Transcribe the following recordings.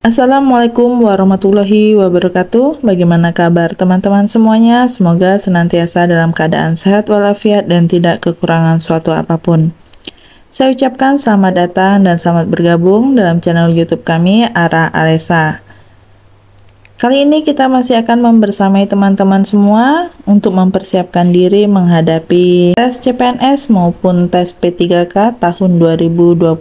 Assalamualaikum warahmatullahi wabarakatuh. Bagaimana kabar teman-teman semuanya? Semoga senantiasa dalam keadaan sehat walafiat dan tidak kekurangan suatu apapun. Saya ucapkan selamat datang dan selamat bergabung dalam channel YouTube kami, Ara Alesa. Kali ini kita masih akan membersamai teman-teman semua untuk mempersiapkan diri menghadapi tes CPNS maupun tes P3K tahun 2023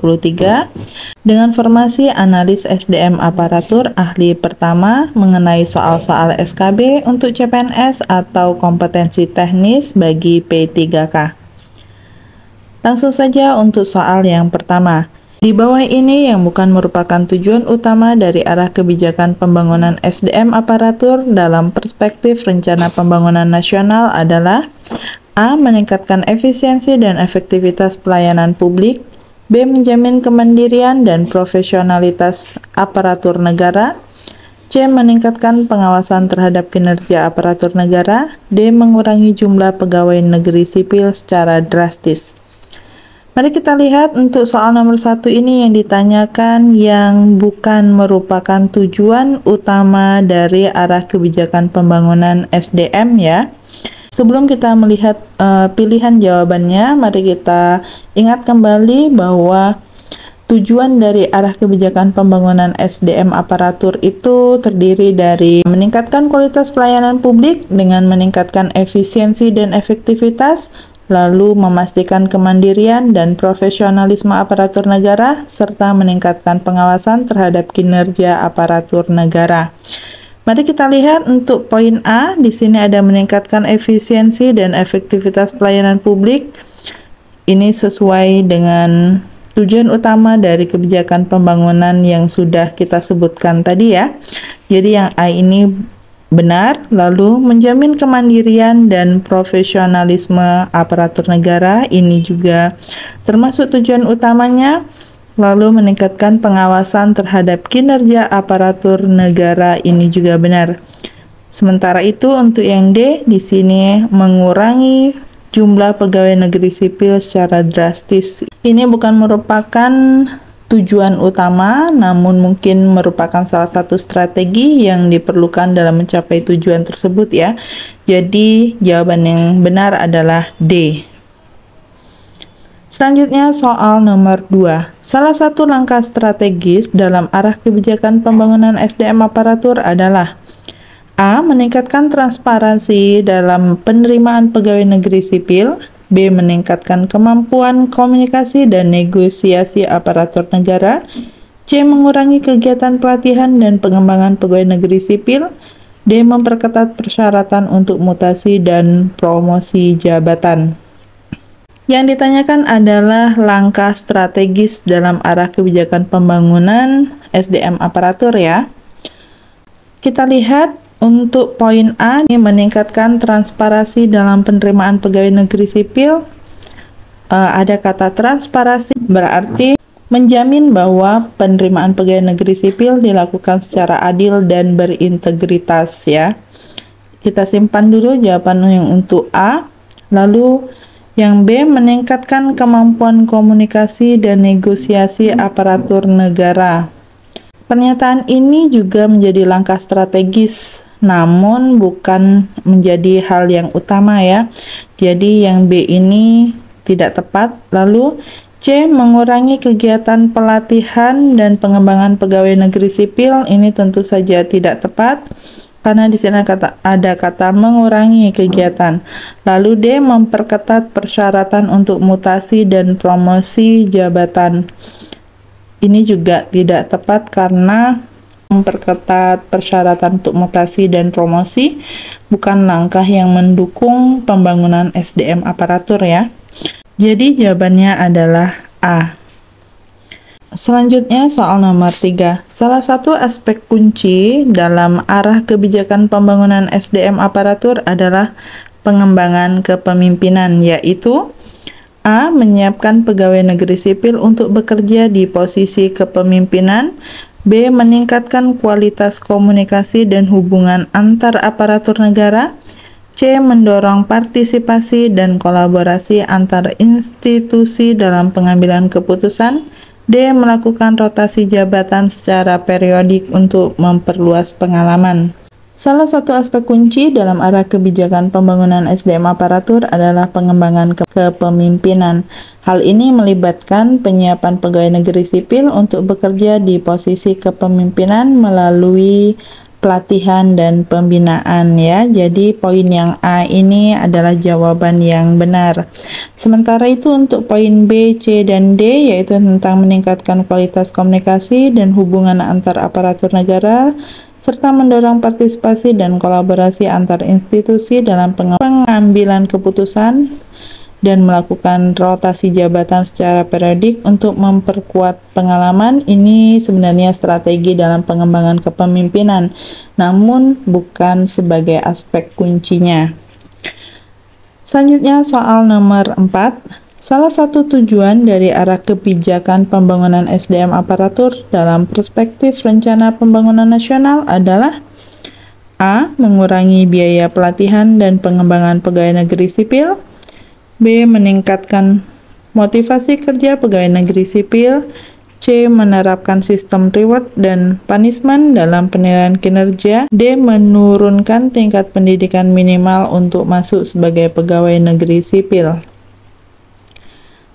dengan formasi analis SDM aparatur ahli pertama mengenai soal-soal SKB untuk CPNS atau kompetensi teknis bagi P3K. Langsung saja untuk soal yang pertama. Di bawah ini yang bukan merupakan tujuan utama dari arah kebijakan pembangunan SDM aparatur dalam perspektif rencana pembangunan nasional adalah A. Meningkatkan efisiensi dan efektivitas pelayanan publik, B. Menjamin kemandirian dan profesionalitas aparatur negara, C. Meningkatkan pengawasan terhadap kinerja aparatur negara, D. Mengurangi jumlah pegawai negeri sipil secara drastis. Mari kita lihat untuk soal nomor 1 ini yang ditanyakan yang bukan merupakan tujuan utama dari arah kebijakan pembangunan SDM ya. Sebelum kita melihat pilihan jawabannya, mari kita ingat kembali bahwa tujuan dari arah kebijakan pembangunan SDM aparatur itu terdiri dari meningkatkan kualitas pelayanan publik dengan meningkatkan efisiensi dan efektivitas, lalu memastikan kemandirian dan profesionalisme aparatur negara, serta meningkatkan pengawasan terhadap kinerja aparatur negara. Mari kita lihat untuk poin A, di sini ada meningkatkan efisiensi dan efektivitas pelayanan publik. Ini sesuai dengan tujuan utama dari kebijakan pembangunan yang sudah kita sebutkan tadi ya. Jadi yang A ini benar, lalu menjamin kemandirian dan profesionalisme aparatur negara, ini juga termasuk tujuan utamanya, lalu meningkatkan pengawasan terhadap kinerja aparatur negara, ini juga benar. Sementara itu untuk yang D, di sini mengurangi jumlah pegawai negeri sipil secara drastis. Ini bukan merupakan tujuan utama, namun mungkin merupakan salah satu strategi yang diperlukan dalam mencapai tujuan tersebut ya. Jadi jawaban yang benar adalah D. Selanjutnya soal nomor 2. Salah satu langkah strategis dalam arah kebijakan pembangunan SDM aparatur adalah A. Meningkatkan transparansi dalam penerimaan pegawai negeri sipil, B. Meningkatkan kemampuan komunikasi dan negosiasi aparatur negara, C. Mengurangi kegiatan pelatihan dan pengembangan pegawai negeri sipil, D. Memperketat persyaratan untuk mutasi dan promosi jabatan. Yang ditanyakan adalah langkah strategis dalam arah kebijakan pembangunan SDM aparatur ya. Kita lihat untuk poin A, ini meningkatkan transparansi dalam penerimaan pegawai negeri sipil. Ada kata transparansi, berarti menjamin bahwa penerimaan pegawai negeri sipil dilakukan secara adil dan berintegritas ya. Kita simpan dulu jawaban yang untuk A. Lalu yang B, meningkatkan kemampuan komunikasi dan negosiasi aparatur negara. Pernyataan ini juga menjadi langkah strategis, namun bukan menjadi hal yang utama ya. Jadi yang B ini tidak tepat. Lalu C, mengurangi kegiatan pelatihan dan pengembangan pegawai negeri sipil, ini tentu saja tidak tepat karena di sini ada kata mengurangi kegiatan. Lalu D, memperketat persyaratan untuk mutasi dan promosi jabatan. Ini juga tidak tepat karena memperketat persyaratan untuk mutasi dan promosi bukan langkah yang mendukung pembangunan SDM aparatur ya. Jadi jawabannya adalah A. Selanjutnya soal nomor 3. Salah satu aspek kunci dalam arah kebijakan pembangunan SDM aparatur adalah pengembangan kepemimpinan, yaitu A. Menyiapkan pegawai negeri sipil untuk bekerja di posisi kepemimpinan, B. Meningkatkan kualitas komunikasi dan hubungan antar aparatur negara, C. Mendorong partisipasi dan kolaborasi antar institusi dalam pengambilan keputusan, D. Melakukan rotasi jabatan secara periodik untuk memperluas pengalaman. Salah satu aspek kunci dalam arah kebijakan pembangunan SDM aparatur adalah pengembangan kepemimpinan. Hal ini melibatkan penyiapan pegawai negeri sipil untuk bekerja di posisi kepemimpinan melalui pelatihan dan pembinaan ya. Jadi poin yang A ini adalah jawaban yang benar. Sementara itu untuk poin B, C, dan D yaitu tentang meningkatkan kualitas komunikasi dan hubungan antar aparatur negara serta mendorong partisipasi dan kolaborasi antar institusi dalam pengambilan keputusan dan melakukan rotasi jabatan secara periodik untuk memperkuat pengalaman. Ini sebenarnya strategi dalam pengembangan kepemimpinan, namun bukan sebagai aspek kuncinya. Selanjutnya soal nomor 4. Salah satu tujuan dari arah kebijakan pembangunan SDM aparatur dalam perspektif rencana pembangunan nasional adalah A. Mengurangi biaya pelatihan dan pengembangan pegawai negeri sipil. B. Meningkatkan motivasi kerja pegawai negeri sipil. C. Menerapkan sistem reward dan punishment dalam penilaian kinerja. D. Menurunkan tingkat pendidikan minimal untuk masuk sebagai pegawai negeri sipil.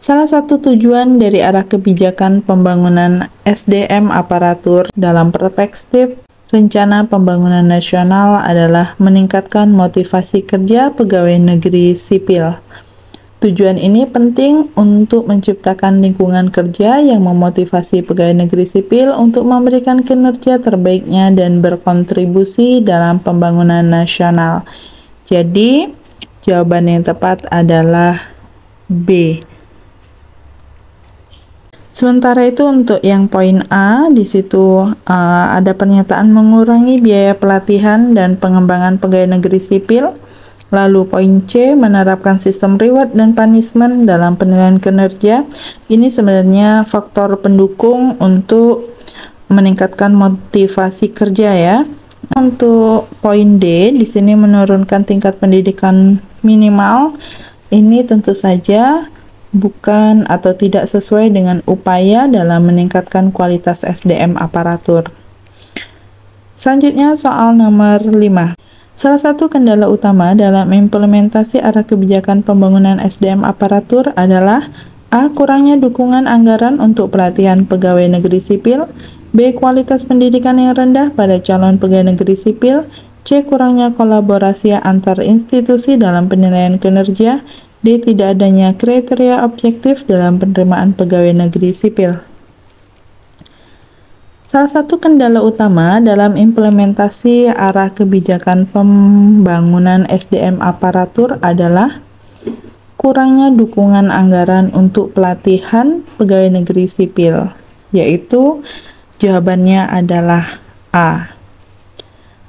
Salah satu tujuan dari arah kebijakan pembangunan SDM aparatur dalam perspektif rencana pembangunan nasional adalah meningkatkan motivasi kerja pegawai negeri sipil. Tujuan ini penting untuk menciptakan lingkungan kerja yang memotivasi pegawai negeri sipil untuk memberikan kinerja terbaiknya dan berkontribusi dalam pembangunan nasional. Jadi, jawaban yang tepat adalah B. Sementara itu untuk yang poin A, di situ ada pernyataan mengurangi biaya pelatihan dan pengembangan pegawai negeri sipil. Lalu poin C, menerapkan sistem reward dan punishment dalam penilaian kinerja. Ini sebenarnya faktor pendukung untuk meningkatkan motivasi kerja ya. Untuk poin D, di sini menurunkan tingkat pendidikan minimal. Ini tentu saja bukan atau tidak sesuai dengan upaya dalam meningkatkan kualitas SDM aparatur. Selanjutnya soal nomor 5. Salah satu kendala utama dalam implementasi arah kebijakan pembangunan SDM aparatur adalah A. Kurangnya dukungan anggaran untuk pelatihan pegawai negeri sipil. B. Kualitas pendidikan yang rendah pada calon pegawai negeri sipil. C. Kurangnya kolaborasi antar institusi dalam penilaian kinerja. D. Tidak adanya kriteria objektif dalam penerimaan pegawai negeri sipil. Salah satu kendala utama dalam implementasi arah kebijakan pembangunan SDM aparatur adalah kurangnya dukungan anggaran untuk pelatihan pegawai negeri sipil, yaitu jawabannya adalah A.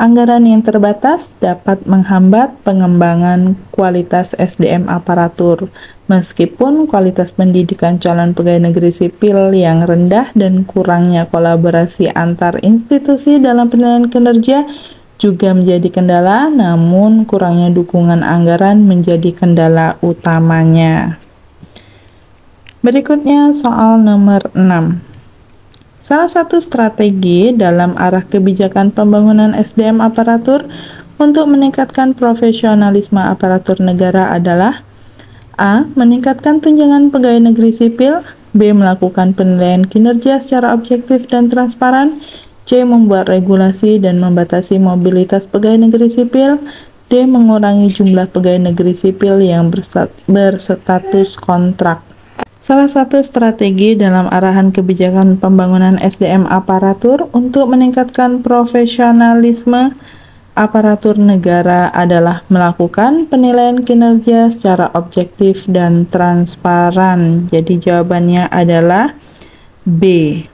Anggaran yang terbatas dapat menghambat pengembangan kualitas SDM aparatur. Meskipun kualitas pendidikan calon pegawai negeri sipil yang rendah dan kurangnya kolaborasi antar institusi dalam penilaian kinerja juga menjadi kendala, namun kurangnya dukungan anggaran menjadi kendala utamanya. Berikutnya soal nomor 6. Salah satu strategi dalam arah kebijakan pembangunan SDM aparatur untuk meningkatkan profesionalisme aparatur negara adalah A. Meningkatkan tunjangan pegawai negeri sipil. B. Melakukan penilaian kinerja secara objektif dan transparan. C. Membuat regulasi dan membatasi mobilitas pegawai negeri sipil. D. Mengurangi jumlah pegawai negeri sipil yang berstatus kontrak. Salah satu strategi dalam arahan kebijakan pembangunan SDM aparatur untuk meningkatkan profesionalisme aparatur negara adalah melakukan penilaian kinerja secara objektif dan transparan. Jadi jawabannya adalah B.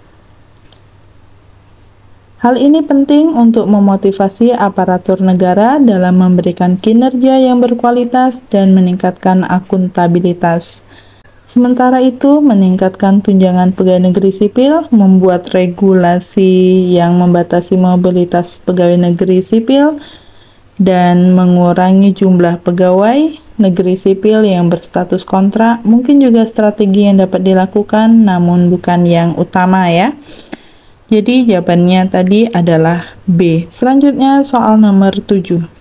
Hal ini penting untuk memotivasi aparatur negara dalam memberikan kinerja yang berkualitas dan meningkatkan akuntabilitas. Sementara itu, meningkatkan tunjangan pegawai negeri sipil, membuat regulasi yang membatasi mobilitas pegawai negeri sipil, dan mengurangi jumlah pegawai negeri sipil yang berstatus kontrak, mungkin juga strategi yang dapat dilakukan, namun bukan yang utama ya. Jadi jawabannya tadi adalah B. Selanjutnya soal nomor 7.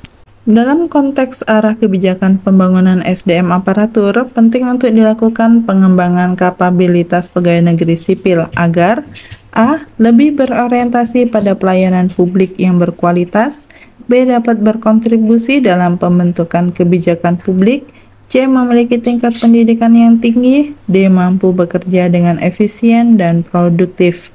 Dalam konteks arah kebijakan pembangunan SDM aparatur, penting untuk dilakukan pengembangan kapabilitas pegawai negeri sipil agar A. Lebih berorientasi pada pelayanan publik yang berkualitas, B. Dapat berkontribusi dalam pembentukan kebijakan publik, C. Memiliki tingkat pendidikan yang tinggi, D. Mampu bekerja dengan efisien dan produktif.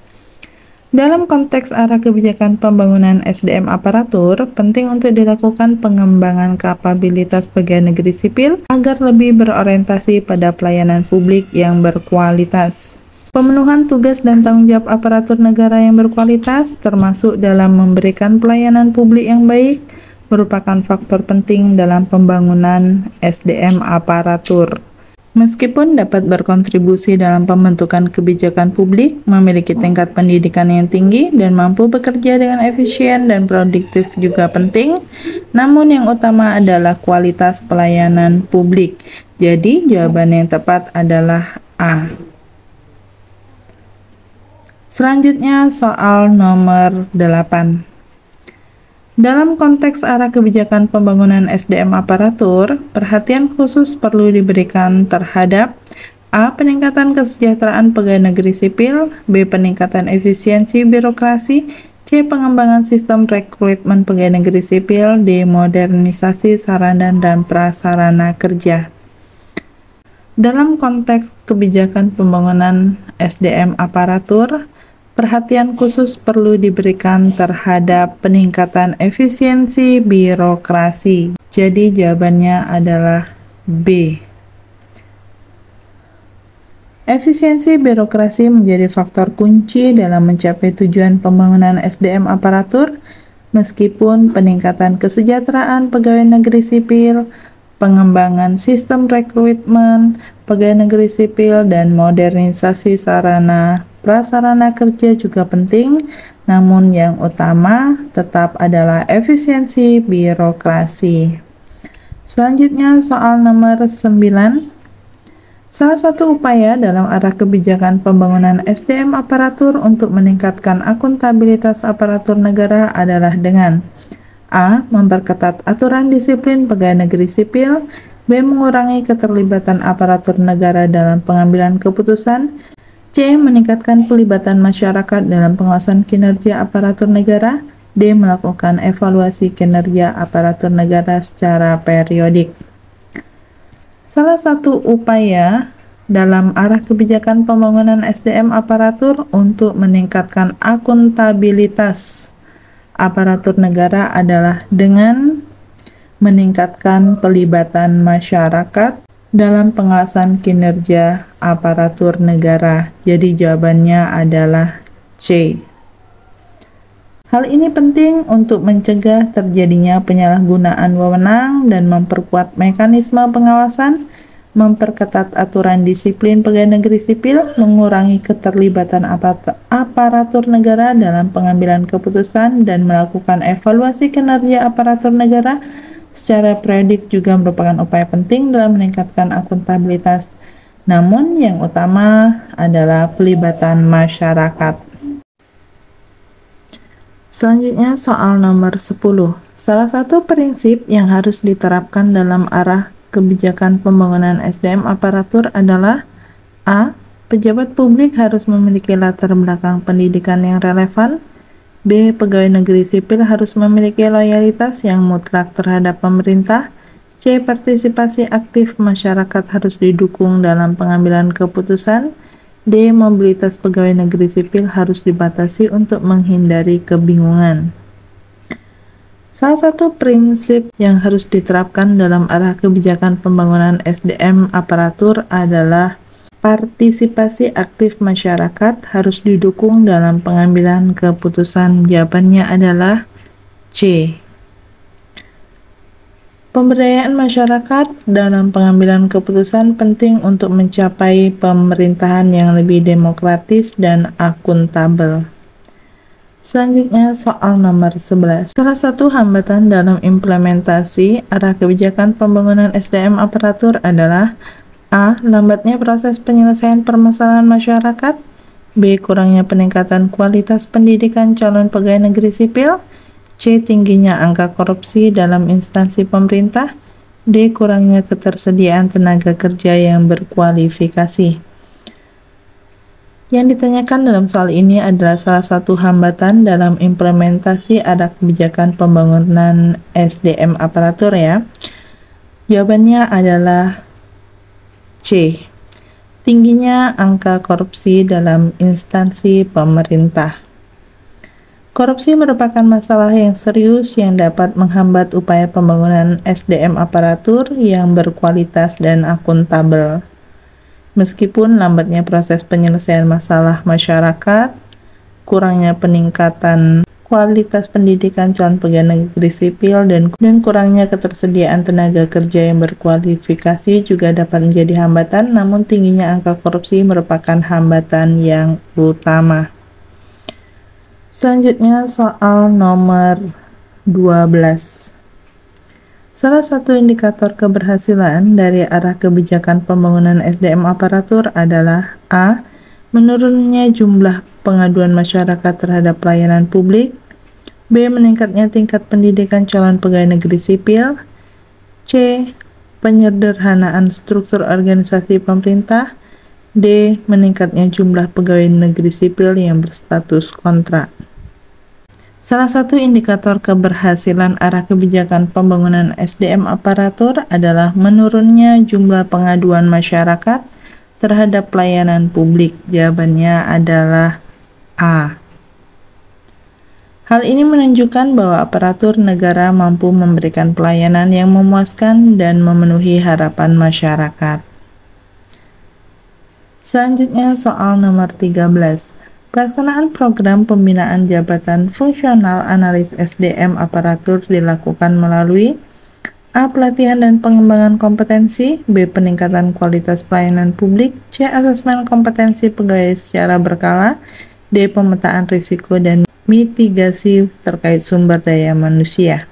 Dalam konteks arah kebijakan pembangunan SDM aparatur, penting untuk dilakukan pengembangan kapabilitas pegawai negeri sipil agar lebih berorientasi pada pelayanan publik yang berkualitas. Pemenuhan tugas dan tanggung jawab aparatur negara yang berkualitas, termasuk dalam memberikan pelayanan publik yang baik, merupakan faktor penting dalam pembangunan SDM aparatur. Meskipun dapat berkontribusi dalam pembentukan kebijakan publik, memiliki tingkat pendidikan yang tinggi, dan mampu bekerja dengan efisien dan produktif juga penting, namun yang utama adalah kualitas pelayanan publik. Jadi, jawaban yang tepat adalah A. Selanjutnya soal nomor 8. Dalam konteks arah kebijakan pembangunan SDM aparatur, perhatian khusus perlu diberikan terhadap A. Peningkatan kesejahteraan pegawai negeri sipil, B. Peningkatan efisiensi birokrasi, C. Pengembangan sistem rekrutmen pegawai negeri sipil, D. Modernisasi sarana dan prasarana kerja. Dalam konteks kebijakan pembangunan SDM aparatur, perhatian khusus perlu diberikan terhadap peningkatan efisiensi birokrasi. Jadi jawabannya adalah B. Efisiensi birokrasi menjadi faktor kunci dalam mencapai tujuan pembangunan SDM aparatur, meskipun peningkatan kesejahteraan pegawai negeri sipil, pengembangan sistem rekrutmen pegawai negeri sipil, dan modernisasi sarana prasarana kerja juga penting, namun yang utama tetap adalah efisiensi birokrasi. Selanjutnya soal nomor 9. Salah satu upaya dalam arah kebijakan pembangunan SDM aparatur untuk meningkatkan akuntabilitas aparatur negara adalah dengan A. Memperketat aturan disiplin pegawai negeri sipil, B. Mengurangi keterlibatan aparatur negara dalam pengambilan keputusan, C. Meningkatkan pelibatan masyarakat dalam pengawasan kinerja aparatur negara, D. Melakukan evaluasi kinerja aparatur negara secara periodik. Salah satu upaya dalam arah kebijakan pembangunan SDM aparatur untuk meningkatkan akuntabilitas aparatur negara adalah dengan meningkatkan pelibatan masyarakat dalam pengawasan kinerja aparatur negara. Jadi jawabannya adalah C. Hal ini penting untuk mencegah terjadinya penyalahgunaan wewenang dan memperkuat mekanisme pengawasan, memperketat aturan disiplin pegawai negeri sipil, mengurangi keterlibatan aparatur negara dalam pengambilan keputusan, dan melakukan evaluasi kinerja aparatur negara secara periodik juga merupakan upaya penting dalam meningkatkan akuntabilitas. Namun yang utama adalah pelibatan masyarakat. Selanjutnya soal nomor 10. Salah satu prinsip yang harus diterapkan dalam arah kebijakan pembangunan SDM aparatur adalah A. Pejabat publik harus memiliki latar belakang pendidikan yang relevan, B. Pegawai negeri sipil harus memiliki loyalitas yang mutlak terhadap pemerintah, C. Partisipasi aktif masyarakat harus didukung dalam pengambilan keputusan, D. Mobilitas pegawai negeri sipil harus dibatasi untuk menghindari kebingungan. Salah satu prinsip yang harus diterapkan dalam arah kebijakan pembangunan SDM aparatur adalah partisipasi aktif masyarakat harus didukung dalam pengambilan keputusan. Jawabannya adalah C. Pemberdayaan masyarakat dalam pengambilan keputusan penting untuk mencapai pemerintahan yang lebih demokratis dan akuntabel. Selanjutnya soal nomor 11. Salah satu hambatan dalam implementasi arah kebijakan pembangunan SDM aparatur adalah A. Lambatnya proses penyelesaian permasalahan masyarakat. B. Kurangnya peningkatan kualitas pendidikan calon pegawai negeri sipil. C. Tingginya angka korupsi dalam instansi pemerintah. D. Kurangnya ketersediaan tenaga kerja yang berkualifikasi. Yang ditanyakan dalam soal ini adalah salah satu hambatan dalam implementasi arah kebijakan pembangunan SDM aparatur ya. Jawabannya adalah C. Tingginya angka korupsi dalam instansi pemerintah. Korupsi merupakan masalah yang serius yang dapat menghambat upaya pembangunan SDM aparatur yang berkualitas dan akuntabel. Meskipun lambatnya proses penyelesaian masalah masyarakat, kurangnya peningkatan kualitas pendidikan calon pegawai negeri sipil, dan kurangnya ketersediaan tenaga kerja yang berkualifikasi juga dapat menjadi hambatan, namun tingginya angka korupsi merupakan hambatan yang utama. Selanjutnya soal nomor 12. Salah satu indikator keberhasilan dari arah kebijakan pembangunan SDM aparatur adalah A. Menurunnya jumlah pengaduan masyarakat terhadap pelayanan publik. B. Meningkatnya tingkat pendidikan calon pegawai negeri sipil. C. Penyederhanaan struktur organisasi pemerintah. D. Meningkatnya jumlah pegawai negeri sipil yang berstatus kontrak. Salah satu indikator keberhasilan arah kebijakan pembangunan SDM aparatur adalah menurunnya jumlah pengaduan masyarakat terhadap pelayanan publik. Jawabannya adalah A. Hal ini menunjukkan bahwa aparatur negara mampu memberikan pelayanan yang memuaskan dan memenuhi harapan masyarakat. Selanjutnya soal nomor 13. Pelaksanaan program pembinaan jabatan fungsional analis SDM aparatur dilakukan melalui A. Pelatihan dan pengembangan kompetensi. B. Peningkatan kualitas pelayanan publik. C. Asesmen kompetensi pegawai secara berkala. D. Pemetaan risiko dan mitigasi terkait sumber daya manusia.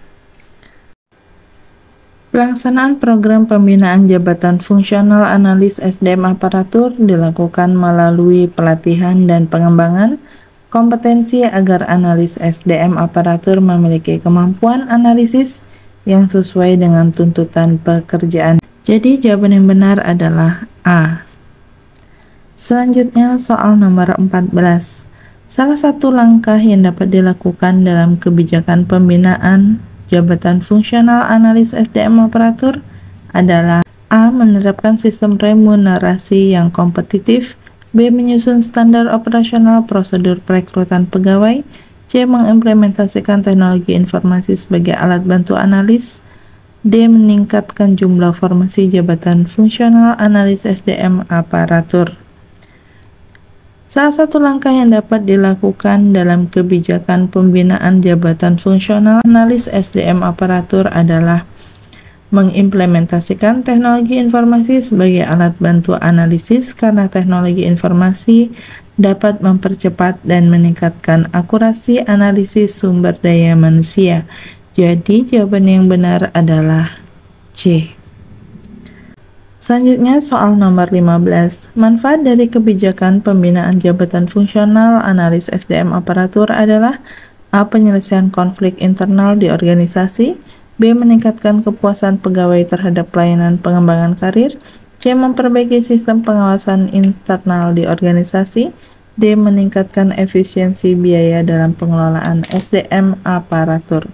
Pelaksanaan program pembinaan jabatan fungsional analis SDM aparatur dilakukan melalui pelatihan dan pengembangan kompetensi agar analis SDM aparatur memiliki kemampuan analisis yang sesuai dengan tuntutan pekerjaan. Jadi jawaban yang benar adalah A. Selanjutnya soal nomor 14. Salah satu langkah yang dapat dilakukan dalam kebijakan pembinaan jabatan fungsional analis SDM aparatur adalah A. Menerapkan sistem remunerasi yang kompetitif. B. Menyusun standar operasional prosedur perekrutan pegawai. C. Mengimplementasikan teknologi informasi sebagai alat bantu analis. D. Meningkatkan jumlah formasi jabatan fungsional analis SDM aparatur. Salah satu langkah yang dapat dilakukan dalam kebijakan pembinaan jabatan fungsional analis SDM aparatur adalah mengimplementasikan teknologi informasi sebagai alat bantu analisis, karena teknologi informasi dapat mempercepat dan meningkatkan akurasi analisis sumber daya manusia. Jadi jawaban yang benar adalah C. Selanjutnya soal nomor 15. Manfaat dari kebijakan pembinaan jabatan fungsional analis SDM aparatur adalah A. Penyelesaian konflik internal di organisasi. B. Meningkatkan kepuasan pegawai terhadap pelayanan pengembangan karir. C. Memperbaiki sistem pengawasan internal di organisasi. D. Meningkatkan efisiensi biaya dalam pengelolaan SDM aparatur.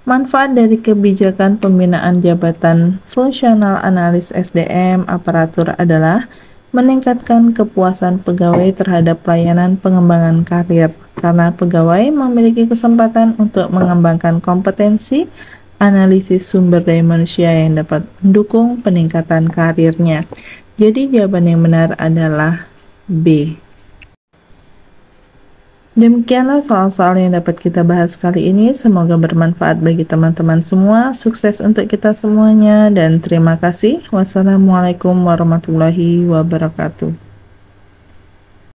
Manfaat dari kebijakan pembinaan jabatan fungsional analis SDM aparatur adalah meningkatkan kepuasan pegawai terhadap pelayanan pengembangan karir, karena pegawai memiliki kesempatan untuk mengembangkan kompetensi analisis sumber daya manusia yang dapat mendukung peningkatan karirnya. Jadi jawaban yang benar adalah B. Demikianlah soal-soal yang dapat kita bahas kali ini. Semoga bermanfaat bagi teman-teman semua. Sukses untuk kita semuanya dan terima kasih. Wassalamualaikum warahmatullahi wabarakatuh.